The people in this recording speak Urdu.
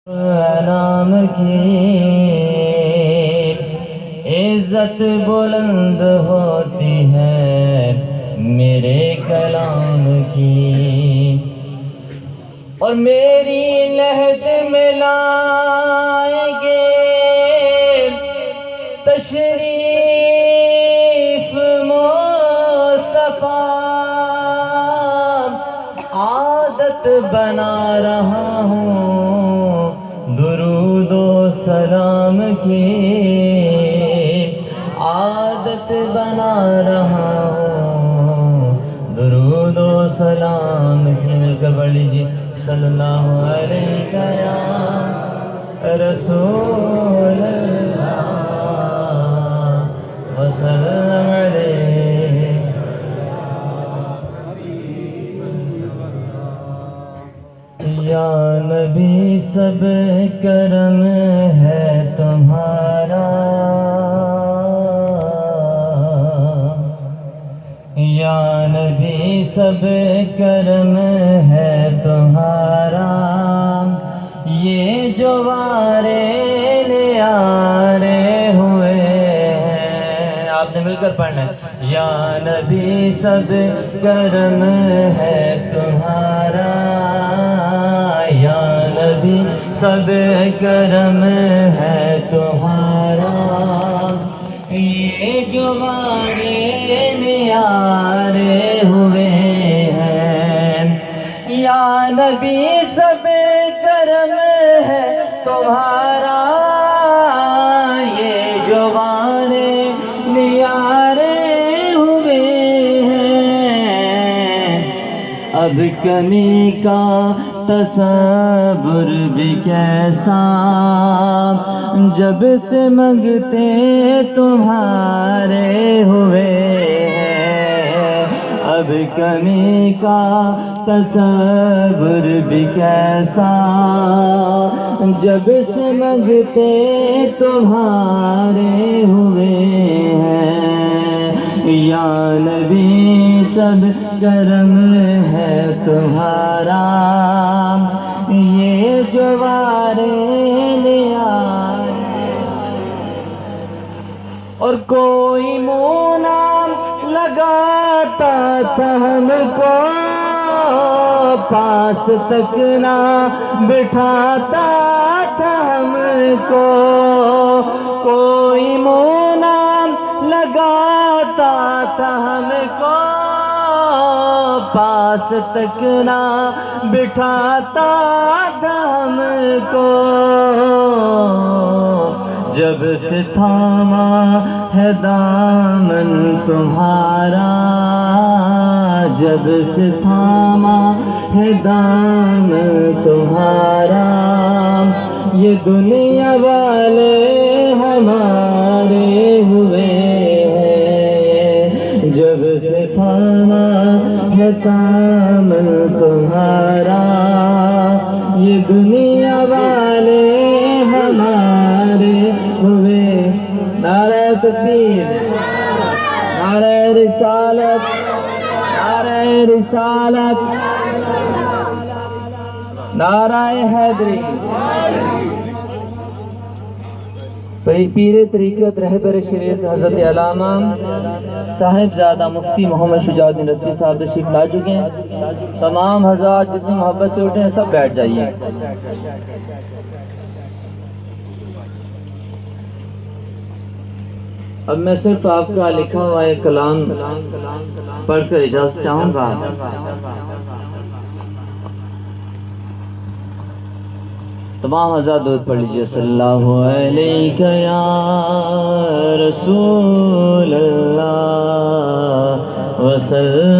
نام کی عزت بلند ہوتی ہے میرے کلام کی، اور میری لحد میں لائیں گے تشریف مصطفیٰ، عادت بنا رہا ہوں درود و سلام کی، عادت بنا رہا ہوں درود و سلام کی۔ مل کر پڑھ لیجیے صلی اللہ علیہ یا رسول اللہ وسلم علیہ۔ یا نبی سب کرم ہے تمہارا، یا نبی سب کرم ہے تمہارا، یہ جو وارے نیارے ہوئے ہیں۔ آپ نے مل کر پڑھنا ہے، یا نبی سب کرم ہے تمہارا، یا نبی سب کرم ہے تمہارا، یہ جو وارے نیارے ہوئے ہیں۔ یا نبی سب کرم ہے تمہارا، یہ جو وارے نیارے ہوئے ہیں۔ اب کمی کا تصور بھی کیسا، جب سے منگتے تمہارے ہوئے ہیں۔ اب کمی کا تصور بھی کیسا، جب سے منگتے تمہارے ہوئے ہیں۔ یا نبی سب کرم ہے تمہارا، یہ جو وارے نیارے، اور کوئی منہ نہ لگاتا تھا ہم کو، پاس تک نہ بٹھاتا تھا ہم کو، کوئی منہ نہ لگاتا تھا ہم کو، پاس تک نہ بٹھاتا تھا ہم کو۔ جب سے تھاما ہے دامن تمہارا، جب سے تھاما ہے دامن تمہارا، یہ دنیا والے ہمارے ہوئے ہیں۔ جب سے تھاما ہے دامن تمہارا، یہ دنیا والے ہمارے ہوئے۔ نعرہ تکبیر، نعرہ رسالت، نعرہ رسالت، نعرہ حیدری۔ پیر طریقت رہبر شریعت حضرت علامہ صاحبزادہ مفتی محمد شجاع الدین رضوی صاحب تشریف لا چکے ہیں۔ تمام حضرات جتنی محبت سے اٹھے ہیں سب بیٹھ جائیے۔ اب میں صرف آپ کا لکھا ہوا ایک کلام پڑھ کر اجازت چاہوں گا۔ تمام حضرات درود پڑھ لیجیے صلی اللہ علیہ یا رسول اللہ وسلم